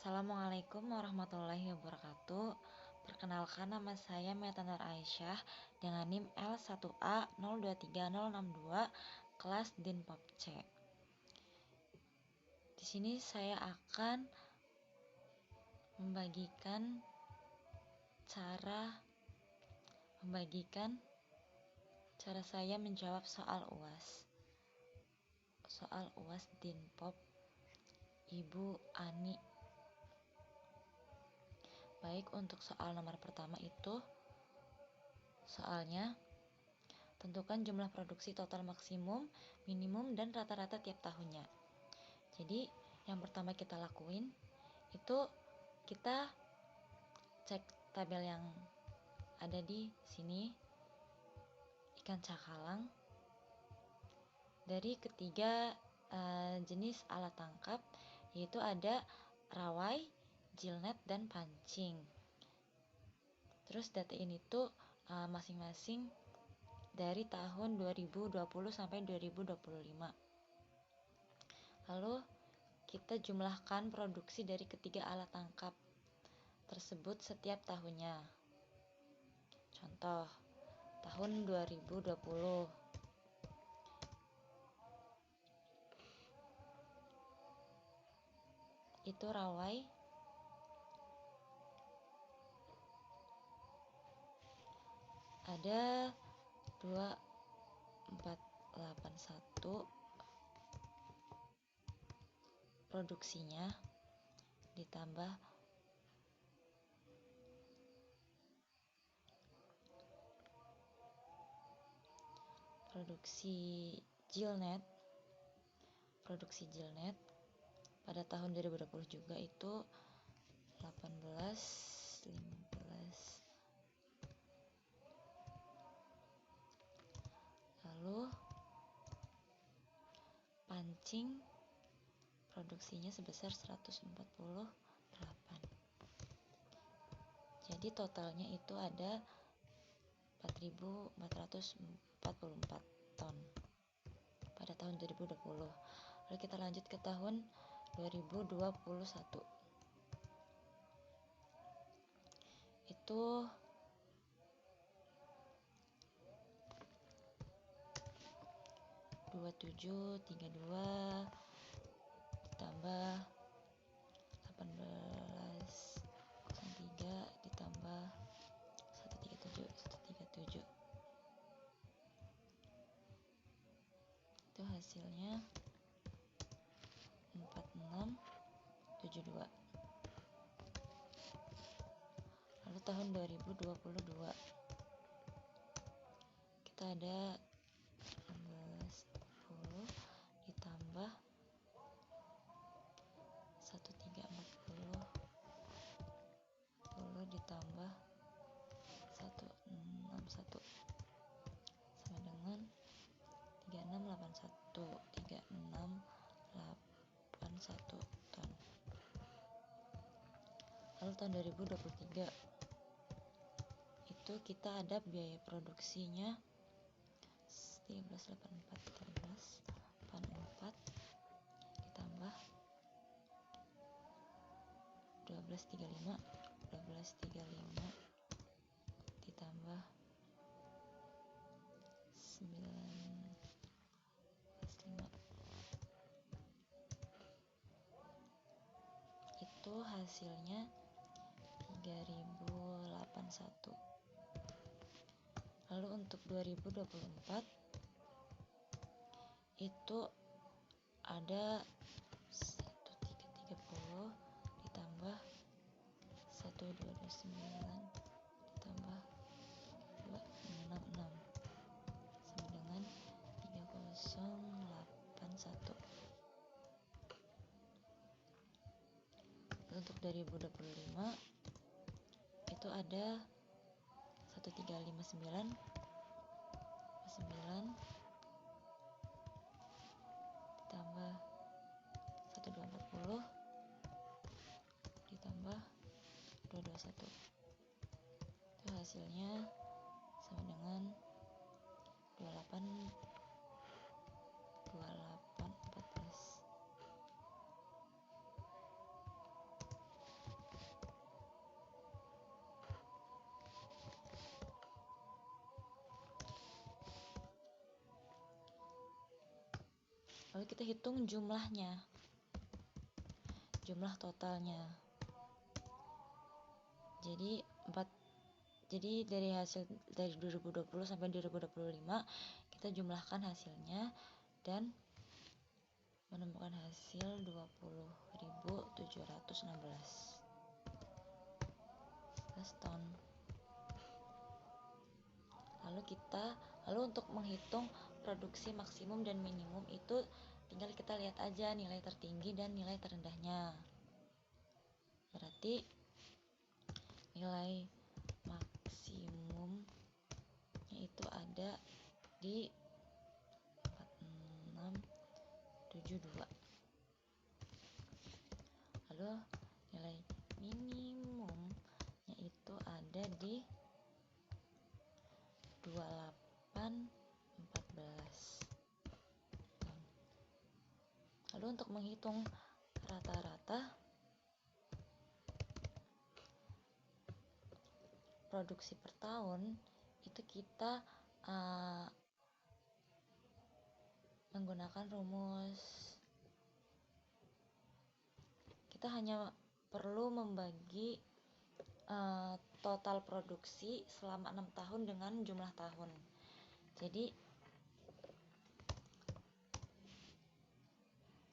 Assalamualaikum warahmatullahi wabarakatuh. Perkenalkan, nama saya Meta Nur Aisyah dengan NIM L1A023062 kelas Dinpop C. Di sini saya akan membagikan cara saya menjawab soal UAS. Soal UAS Dinpop Ibu Ani. Baik, untuk soal nomor pertama itu soalnya tentukan jumlah produksi total maksimum, minimum, dan rata-rata tiap tahunnya. Jadi yang pertama kita lakuin itu kita cek tabel yang ada di sini, ikan cakalang dari ketiga jenis alat tangkap, yaitu ada rawai, jilnet, dan pancing. Terus data ini tuh masing-masing dari tahun 2020 sampai 2025. Lalu kita jumlahkan produksi dari ketiga alat tangkap tersebut setiap tahunnya. Contoh, tahun 2020 itu rawai ada 2481 produksinya, ditambah produksi jilnet pada tahun 2020 juga itu 18, 15. Lalu pancing produksinya sebesar 148. Jadi totalnya itu ada 4.444 ton pada tahun 2020. Lalu kita lanjut ke tahun 2021. Itu 2732 ditambah 1803 ditambah 137 itu hasilnya 4672. Lalu tahun 2022 kita ada 1610 ditambah 1340 ditambah 161 sama dengan 3681 ton. Lalu tahun 2023 itu kita ada biaya produksinya 1384 ditambah 1235 ditambah 915 itu hasilnya 3081. Lalu untuk 2024 itu ada 1330 ditambah 1229 ditambah 266 sama dengan 3081. Untuk 2025 itu ada 1359 ditambah 1240 ditambah 221. Itu hasilnya sama dengan 2814. Lalu kita hitung jumlah totalnya. Jadi dari hasil dari 2020 sampai 2025 kita jumlahkan hasilnya dan menemukan hasil 20.716 ton. Lalu untuk menghitung produksi maksimum dan minimum itu tinggal kita lihat aja nilai tertinggi dan nilai terendahnya. Berarti nilai maksimumnya itu ada di 4672. Lalu nilai minimumnya itu ada di 2814. Lalu untuk menghitung rata-rata produksi per tahun itu kita menggunakan rumus. Kita hanya perlu membagi total produksi selama 6 tahun dengan jumlah tahun. Jadi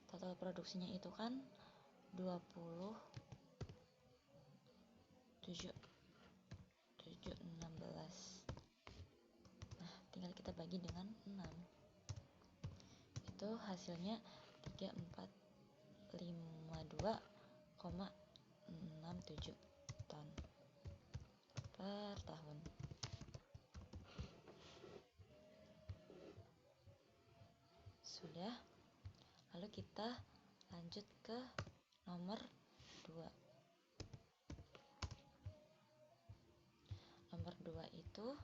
total produksinya itu kan 20.716. Nah, tinggal kita bagi dengan 6. Itu hasilnya 3452,67 ton per tahun. Sudah. Lalu kita lanjut ke nomor 2. Nomor 2 itu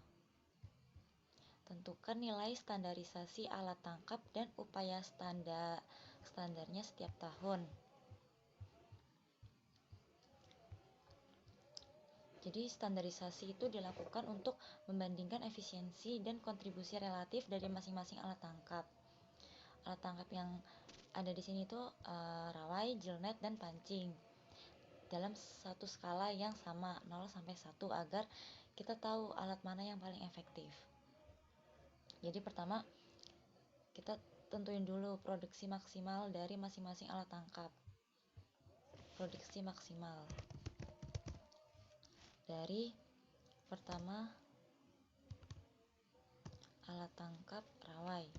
tentukan nilai standarisasi alat tangkap dan upaya standarnya setiap tahun. Jadi standarisasi itu dilakukan untuk membandingkan efisiensi dan kontribusi relatif dari masing-masing alat tangkap. Alat tangkap yang ada di sini itu rawai, jilnet, dan pancing dalam satu skala yang sama 0 sampai 1 agar kita tahu alat mana yang paling efektif. Jadi pertama kita tentuin dulu produksi maksimal dari masing-masing alat tangkap. Produksi maksimal dari pertama alat tangkap rawai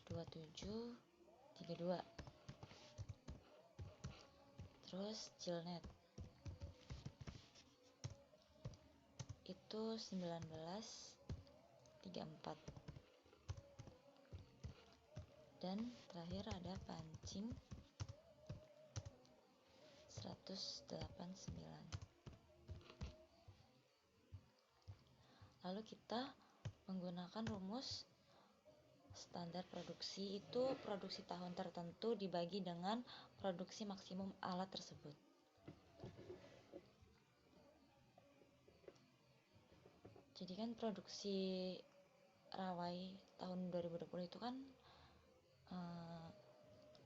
2732. Terus jilnet itu 1934. Dan terakhir ada pancing 189. Lalu kita menggunakan rumus standar produksi itu produksi tahun tertentu dibagi dengan produksi maksimum alat tersebut. Jadi kan produksi rawai tahun 2020 itu kan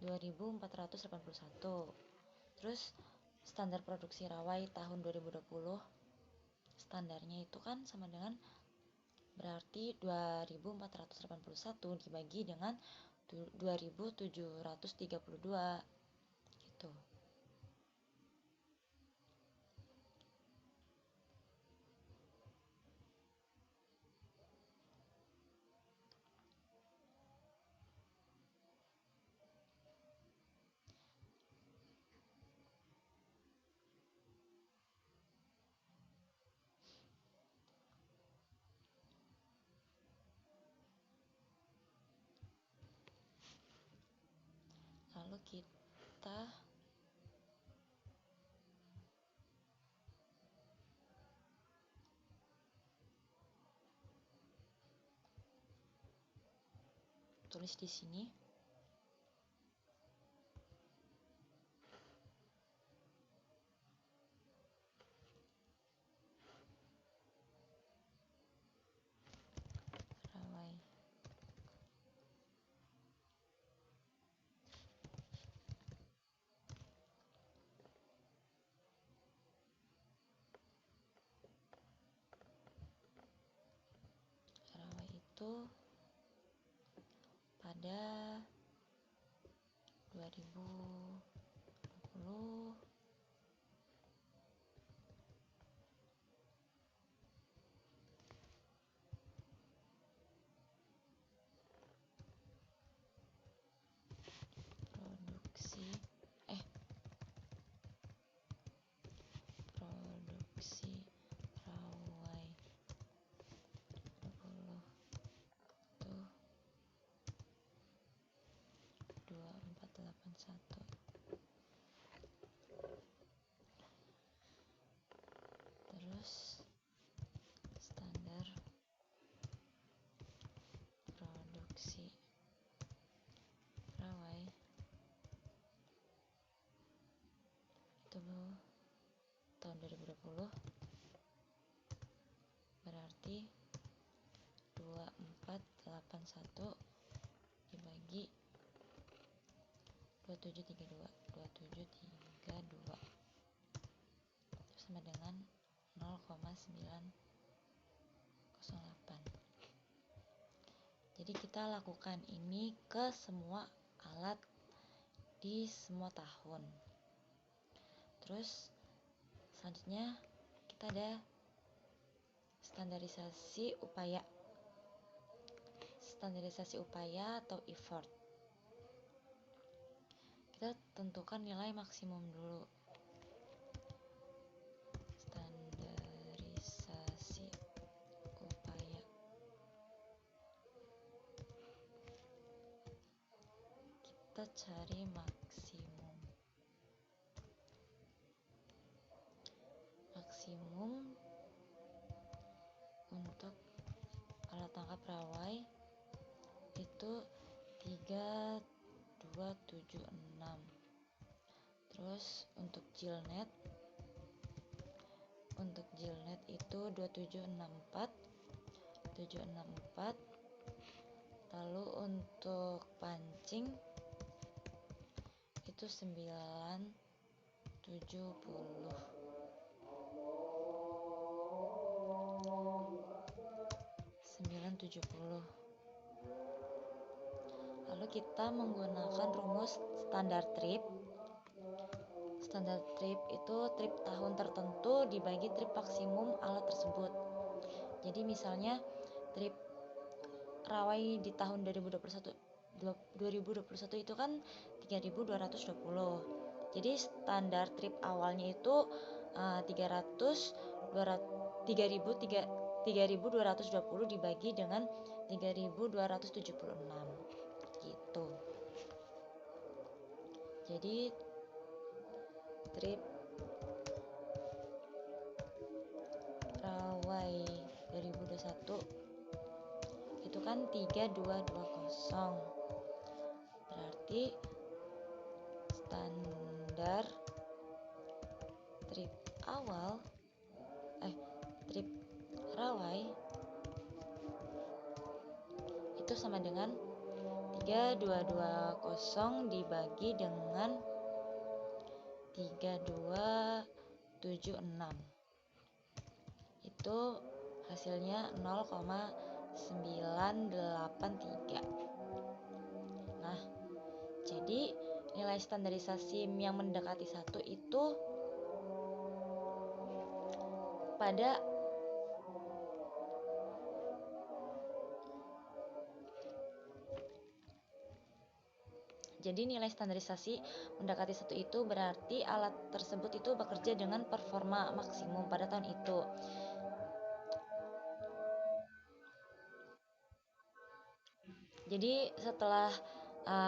2481. Terus standar produksi rawai tahun 2020 standarnya itu kan sama dengan berarti 2481 dibagi dengan 2732 gitu. Lalu kita tulis di sini rawai itu pada 2020 produksi Rawai 20 tuh 2481. Terus standar produksi Rawai itu tahun 2020 berarti 2481 dibagi 2732 itu sama dengan 0,908. Jadi kita lakukan ini ke semua alat di semua tahun. Terus selanjutnya kita ada standarisasi upaya atau effort. Kita tentukan nilai maksimum dulu. Standarisasi upaya. Kita cari maksimum untuk alat tangkap Rawai itu 3276. Terus untuk jilnet itu 764. Lalu untuk pancing itu 970. Lalu kita menggunakan rumus standar trip. Standar trip itu trip tahun tertentu dibagi trip maksimum alat tersebut. Jadi misalnya trip Rawai di tahun 2021 itu kan 3220. Jadi standar trip awalnya itu 3220 dibagi dengan 3276 gitu. Jadi trip Rawai 2021 itu kan 3220. Berarti standar trip trip Rawai itu sama dengan 3220 dibagi dengan 3276. Itu hasilnya 0,983. Nah, jadi nilai standarisasi yang mendekati 1 itu pada Jadi nilai standarisasi mendekati 1 itu berarti alat tersebut itu bekerja dengan performa maksimum pada tahun itu. Jadi setelah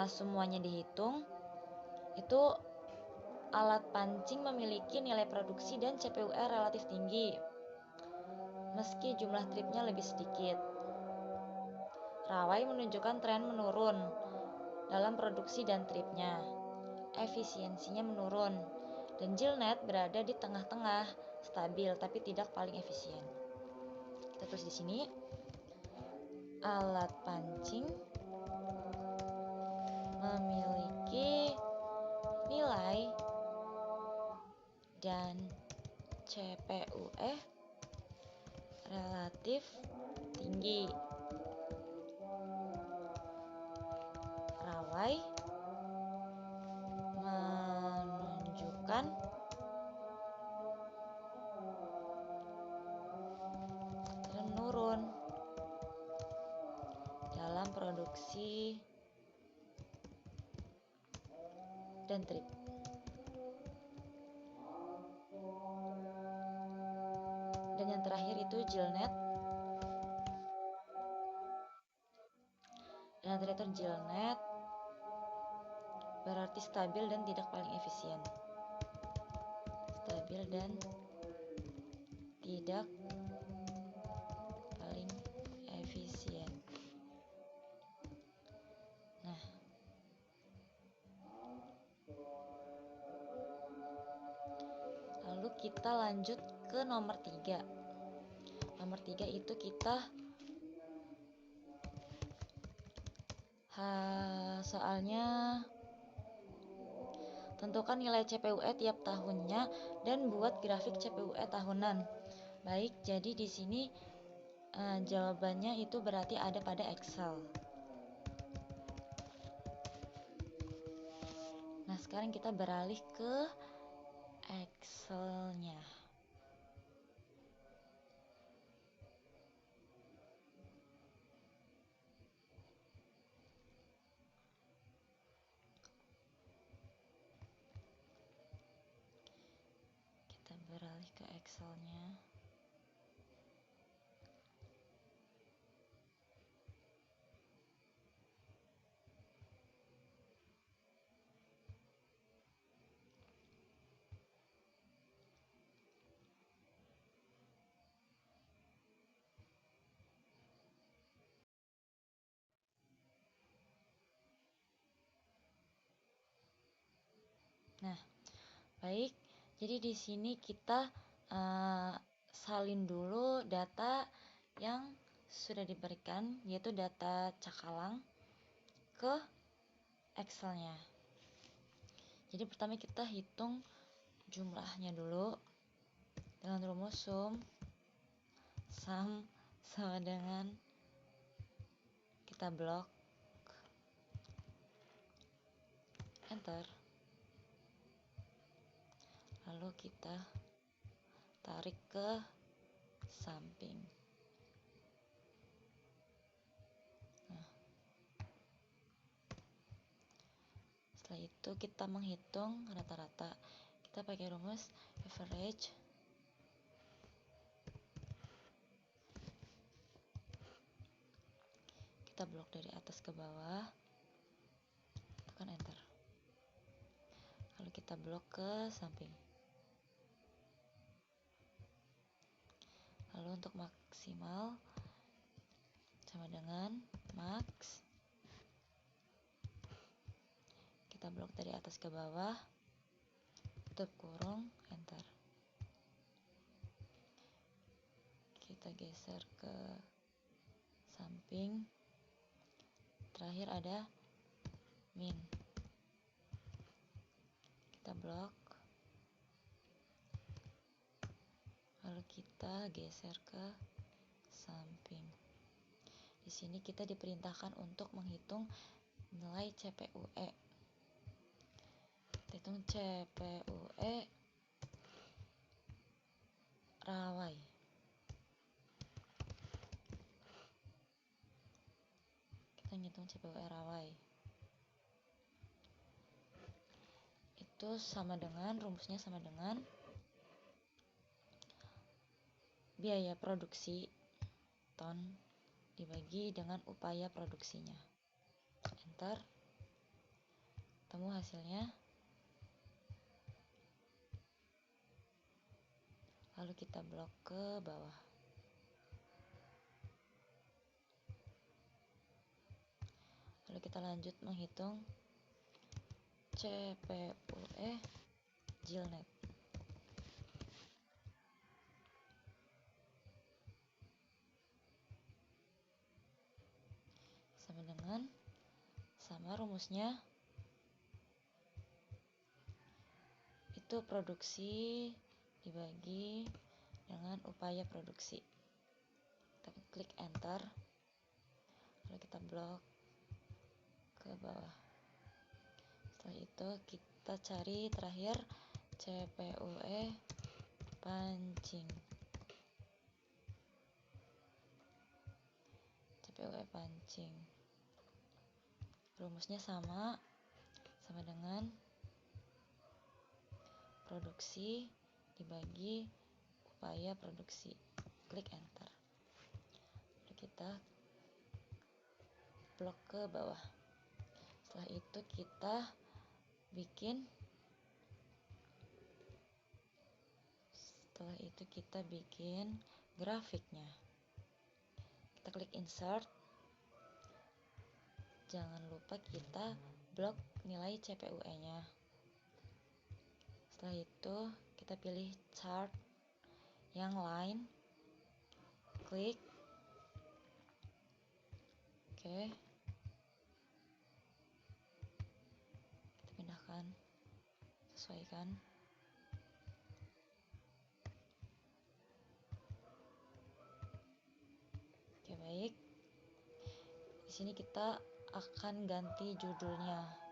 semuanya dihitung, itu alat pancing memiliki nilai produksi dan CPUR relatif tinggi, meski jumlah tripnya lebih sedikit. Rawai menunjukkan tren menurun dalam produksi dan tripnya. Efisiensinya menurun, dan jilnet berada di tengah-tengah, stabil tapi tidak paling efisien. Kita tulis di sini, alat pancing memiliki nilai dan CPUE relatif tinggi, dan trip. Dan yang terakhir itu jilnet. Dan terakhir jilnet berarti stabil dan tidak paling efisien. Stabil dan tidak paling efisien. Nah, lalu kita lanjut ke nomor 3. Nomor 3 itu kita soalnya tentukan nilai CPUE tiap tahunnya dan buat grafik CPUE tahunan. Baik, jadi di sini jawabannya itu berarti ada pada Excel. Nah, sekarang kita beralih ke Excel-nya. Kita beralih ke Excel-nya. Nah, baik. Jadi di sini kita salin dulu data yang sudah diberikan, yaitu data cakalang ke Excel-nya. Jadi pertama kita hitung jumlahnya dulu dengan rumus sum sama dengan kita blok, enter, lalu kita tarik ke samping. Nah, setelah itu kita menghitung rata-rata. Kita pakai rumus average kita blok dari atas ke bawah, tekan enter, lalu kita blok ke samping. Lalu untuk maksimal sama dengan max, kita blok dari atas ke bawah, tutup kurung, enter. Kita geser ke samping, terakhir ada min, kita blok, lalu kita geser ke samping. Di sini kita diperintahkan untuk menghitung nilai CPUE. Kita hitung CPUE rawai. Kita ngitung CPUE rawai. Itu sama dengan, rumusnya sama dengan biaya produksi ton dibagi dengan upaya produksinya. Enter. Temu hasilnya. Lalu kita blok ke bawah. Lalu kita lanjut menghitung CPUE jilnet. Sama dengan, sama rumusnya, itu produksi dibagi dengan upaya produksi. Kita klik enter, lalu kita blok ke bawah. Setelah itu kita cari terakhir CPUE pancing. CPUE pancing. Rumusnya sama dengan produksi dibagi upaya produksi. Klik enter. Lalu kita blok ke bawah. Setelah itu kita bikin grafiknya. Kita klik insert. Jangan lupa kita blok nilai CPUE-nya. Setelah itu kita pilih chart yang line. Klik. Oke. Kita pindahkan. Sesuaikan. Oke, baik. Di sini kita akan ganti judulnya.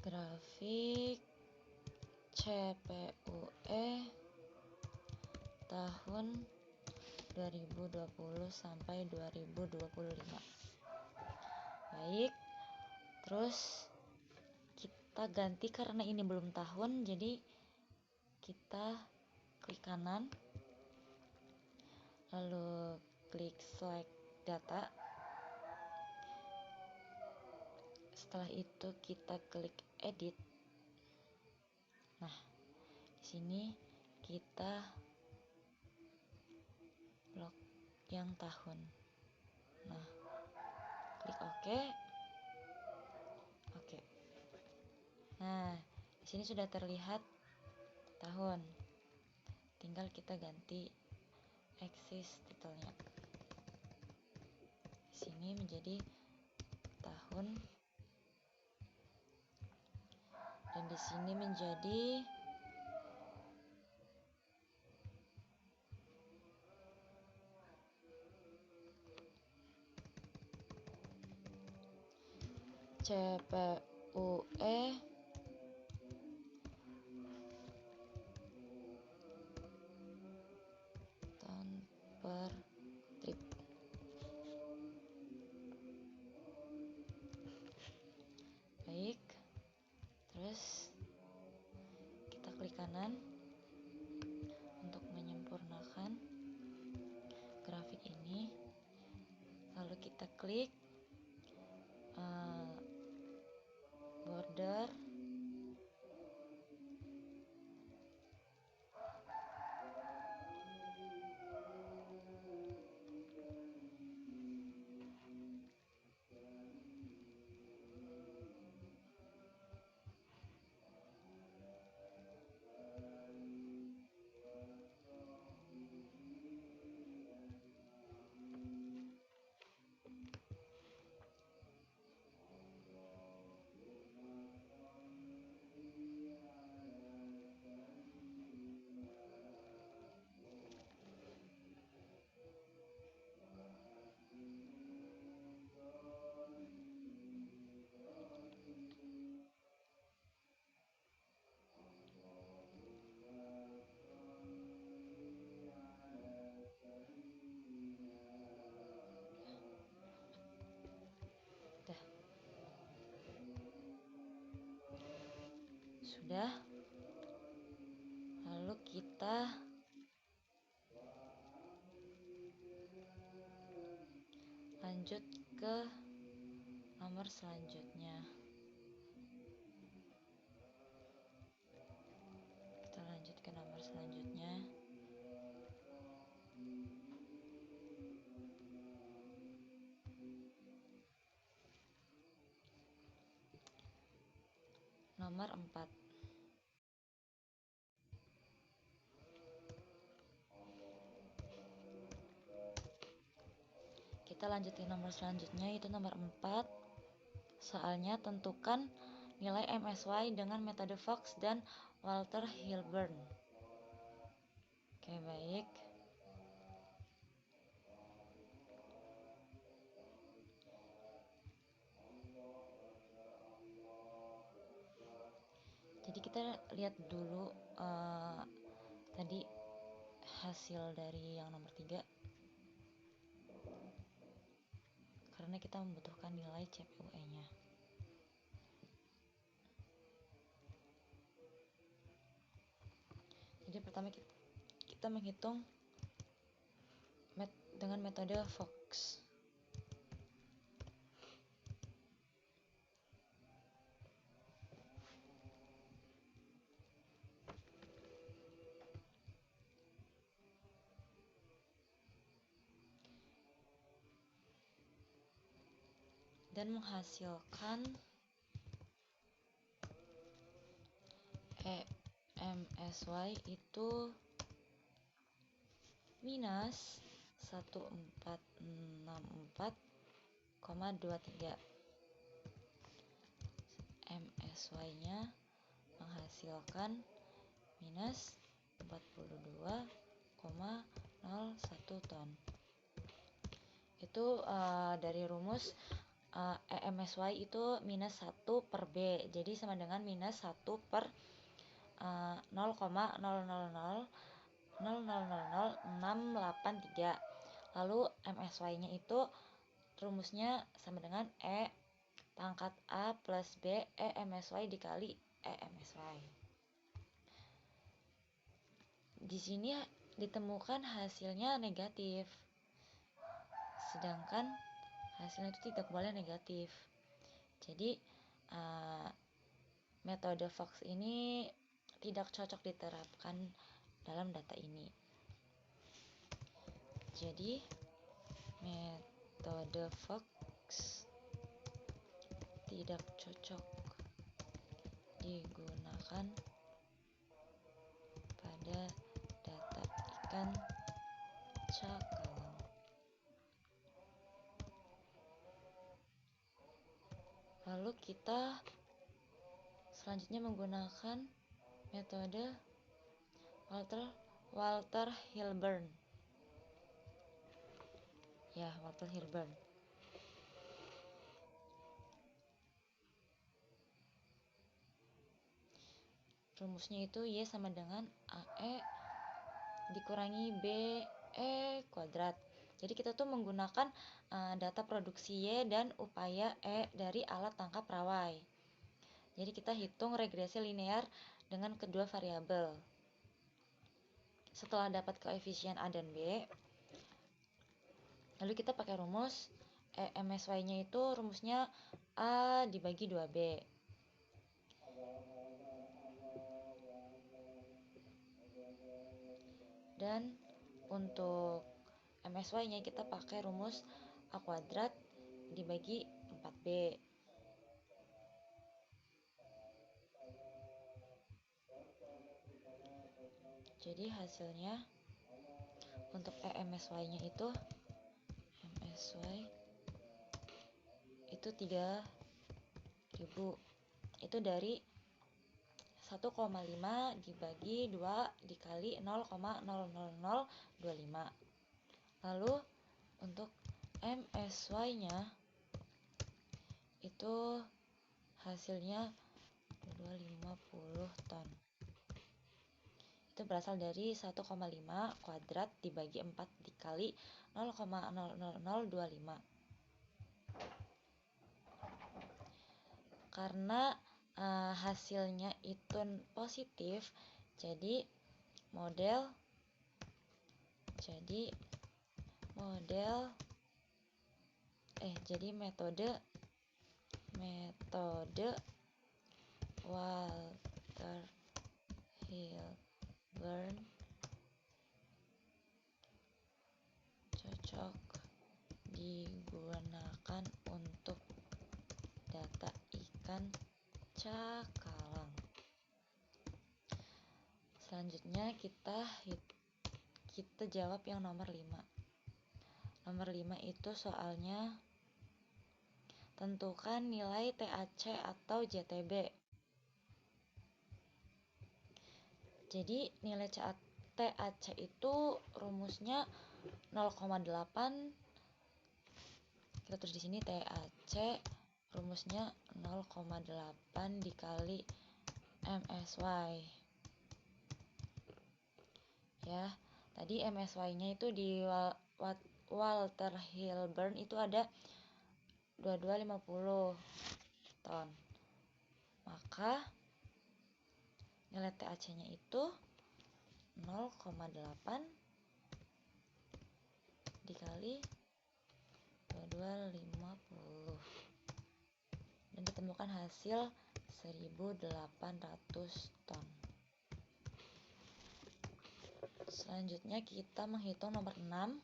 Grafik CPUE tahun 2020 sampai 2025. Baik. Terus kita ganti karena ini belum tahun, jadi kita klik kanan, lalu klik select data. Setelah itu kita klik edit. Nah, di sini kita blok yang tahun. Nah, klik OK. Oke. Nah, di sini sudah terlihat tahun. Tinggal kita ganti axis titelnya. Di sini menjadi tahun, dan di sini menjadi CPUE tahun per trip. Baik. Terus kita klik kanan untuk menyempurnakan grafik ini. Lalu kita klik border. Sudah. Lalu kita lanjut ke nomor selanjutnya. Kita lanjut ke nomor selanjutnya. Nomor 4. Kita lanjut ke nomor selanjutnya, yaitu nomor 4. Soalnya tentukan nilai MSY dengan metode Fox dan Walter Hilburn. Oke, baik. kita lihat dulu tadi hasil dari yang nomor 3, karena kita membutuhkan nilai CPUE-nya. Jadi pertama kita menghitung dengan metode Fox. Dan menghasilkan EMSY itu minus 1464,23. MSY-nya menghasilkan minus 42,01 ton. Itu dari rumus EMSY itu minus 1 per B, jadi sama dengan minus 1 per 0,000000683. Lalu MSY-nya itu rumusnya sama dengan E pangkat A plus B EMSY dikali EMSY. Di sini ditemukan hasilnya negatif, sedangkan hasilnya itu tidak boleh negatif. Jadi metode Fox ini tidak cocok diterapkan dalam data ini. Jadi metode Fox tidak cocok digunakan pada data ikan cakalang. Lalu kita selanjutnya menggunakan metode Walter Hilburn. Walter Hilburn. Rumusnya itu Y sama dengan AE dikurangi BE kuadrat. Jadi kita tuh menggunakan data produksi Y dan upaya E dari alat tangkap rawai. Jadi kita hitung regresi linear dengan kedua variabel. Setelah dapat koefisien A dan B, lalu kita pakai rumus MSY-nya itu rumusnya A dibagi 2B. Dan untuk MSY-nya kita pakai rumus A kuadrat dibagi 4B. Jadi hasilnya untuk EMSY-nya itu MSY itu 3000. Itu dari 1,5 dibagi 2 dikali 0,00025. Lalu untuk MSY-nya itu hasilnya 250 ton. Itu berasal dari 1,5 kuadrat dibagi 4 dikali 0,00025. Karena hasilnya itu positif, jadi metode Walter Hilburn cocok digunakan untuk data ikan cakalang. Selanjutnya kita jawab yang nomor 5. Nomor 5 itu soalnya tentukan nilai TAC atau JTB. Jadi nilai TAC itu rumusnya 0,8. Kita tulis di sini TAC rumusnya 0,8 dikali MSY. Ya, tadi MSY-nya itu di Walter Hilburn itu ada 2250 ton. Maka nilai TAC-nya itu 0,8 dikali 2250 dan ditemukan hasil 1800 ton. Selanjutnya kita menjawab nomor 6.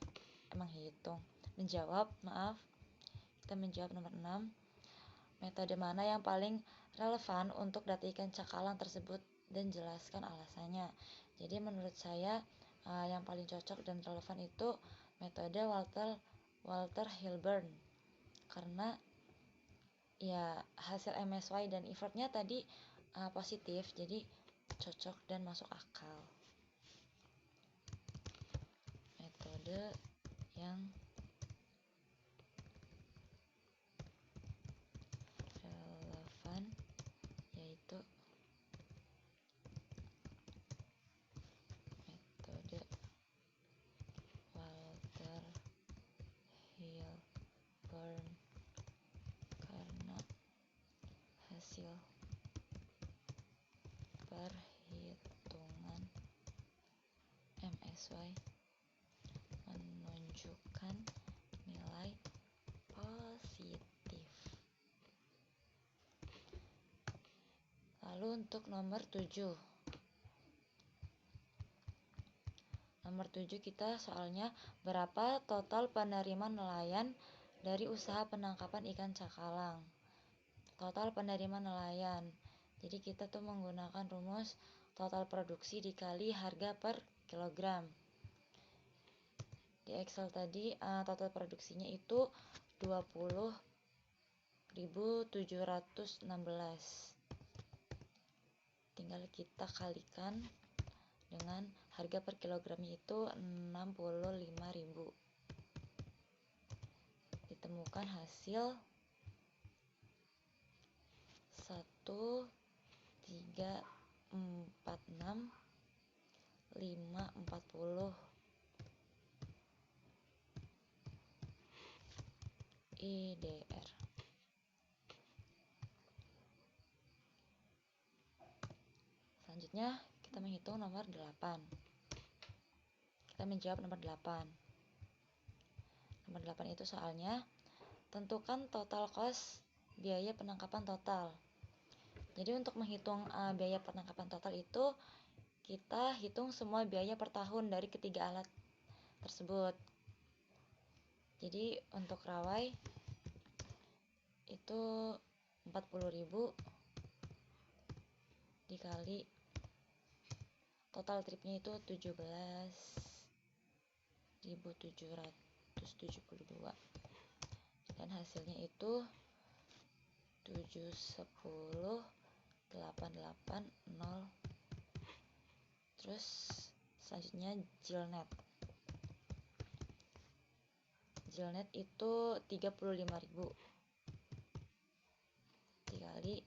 Metode mana yang paling relevan untuk data ikan cakalang tersebut dan jelaskan alasannya. Jadi menurut saya yang paling cocok dan relevan itu metode Walter Hilburn, karena ya hasil MSY dan effortnya tadi positif, jadi cocok dan masuk akal. Metode yang relevan yaitu metode Walter Hilburn karena hasil perhitungan MSY menunjukkan nilai positif. Lalu untuk nomor 7. Nomor 7 kita soalnya berapa total penerimaan nelayan dari usaha penangkapan ikan cakalang. Total penerimaan nelayan. Jadi kita tuh menggunakan rumus total produksi dikali harga per kilogram. Di Excel tadi total produksinya itu 20.716. Tinggal kita kalikan dengan harga per kilogramnya itu 65.000. Ditemukan hasil 1.346.540 IDR. Selanjutnya kita menghitung nomor 8. Kita menjawab nomor 8. Nomor 8 itu soalnya tentukan total cost biaya penangkapan total. Jadi untuk menghitung biaya penangkapan total itu kita hitung semua biaya per tahun dari ketiga alat tersebut. Jadi untuk rawai itu 40.000 dikali total tripnya itu 17.772 dan hasilnya itu 710.880. Terus selanjutnya Jilnet itu 35.000 dikali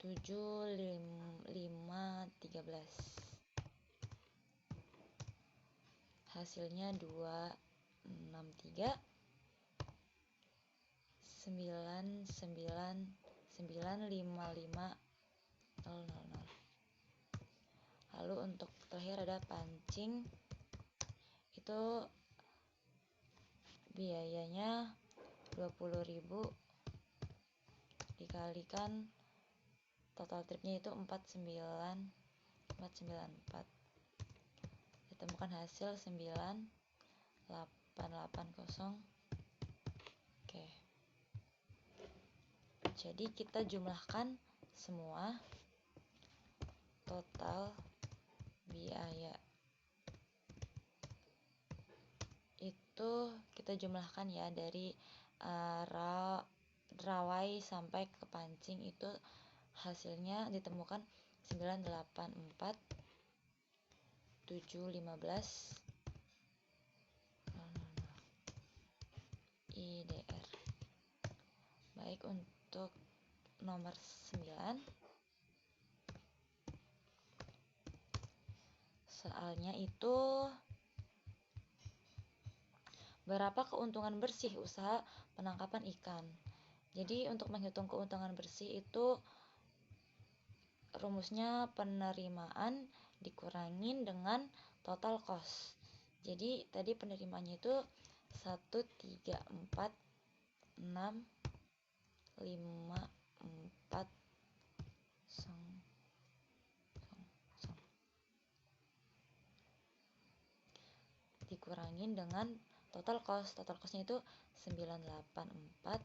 7.513. Hasilnya 263.999.55000. Lalu untuk terakhir ada pancing, itu biayanya 20.000 dikalikan total tripnya itu 494. Ditemukan hasil 9880. Oke. Jadi kita jumlahkan semua total biaya. Itu kita jumlahkan ya dari rawai sampai ke pancing, itu hasilnya ditemukan 984.715 IDR. Baik, untuk nomor 9 Soalnya itu berapa keuntungan bersih usaha penangkapan ikan. Jadi untuk menghitung keuntungan bersih itu rumusnya penerimaan dikurangin dengan total cost. Jadi tadi penerimaannya itu 1, 3, 4, 6, 5, 4, dikurangin dengan total cost. Total costnya itu 984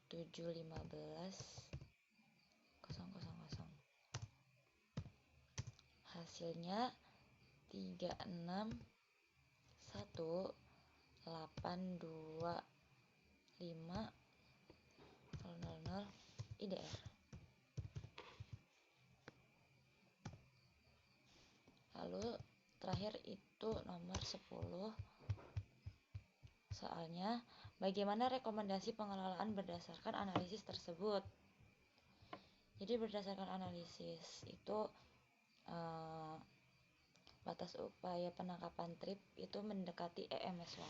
715 000. Hasilnya 361.825.000 IDR. Lalu terakhir itu nomor 10. Soalnya, bagaimana rekomendasi pengelolaan berdasarkan analisis tersebut? Jadi berdasarkan analisis itu batas upaya penangkapan trip itu mendekati EMSY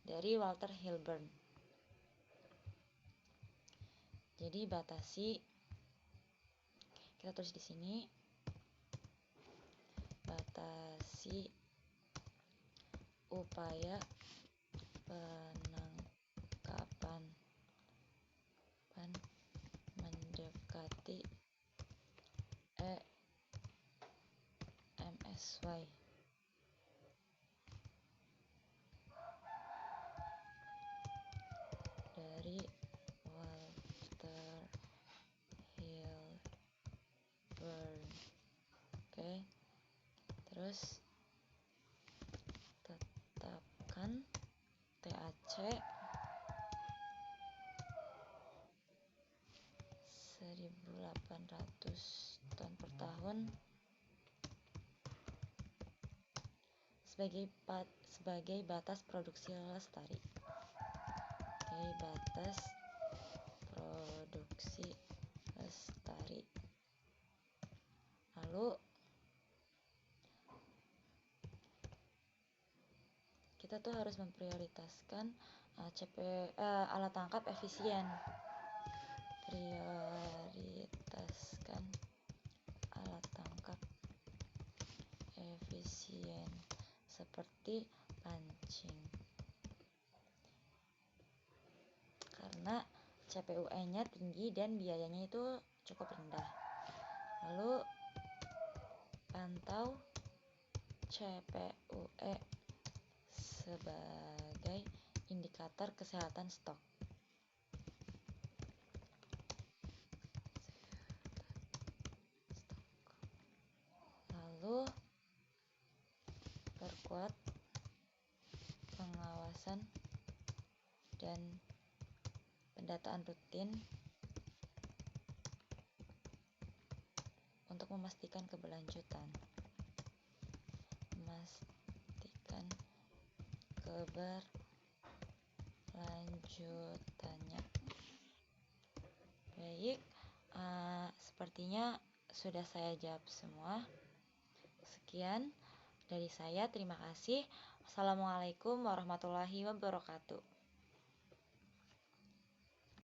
dari Walter Hilburn. Jadi batasi, kita tulis di sini, batasi upaya penangkapan mendekati EMSY dari Walter Hilburn. Oke. Terus tetapkan TAC 1.800 ton per tahun sebagai batas produksi lestari. Batas produksi lestari. Lalu kita tuh harus memprioritaskan alat tangkap efisien. Prioritaskan alat tangkap efisien seperti pancing. Karena CPUE-nya tinggi dan biayanya itu cukup rendah. Lalu pantau CPUE sebagai indikator kesehatan stok. Lalu perkuat pengawasan dan pendataan rutin untuk memastikan keberlanjutannya. Baik, sepertinya sudah saya jawab semua. Sekian dari saya, terima kasih. Assalamualaikum warahmatullahi wabarakatuh.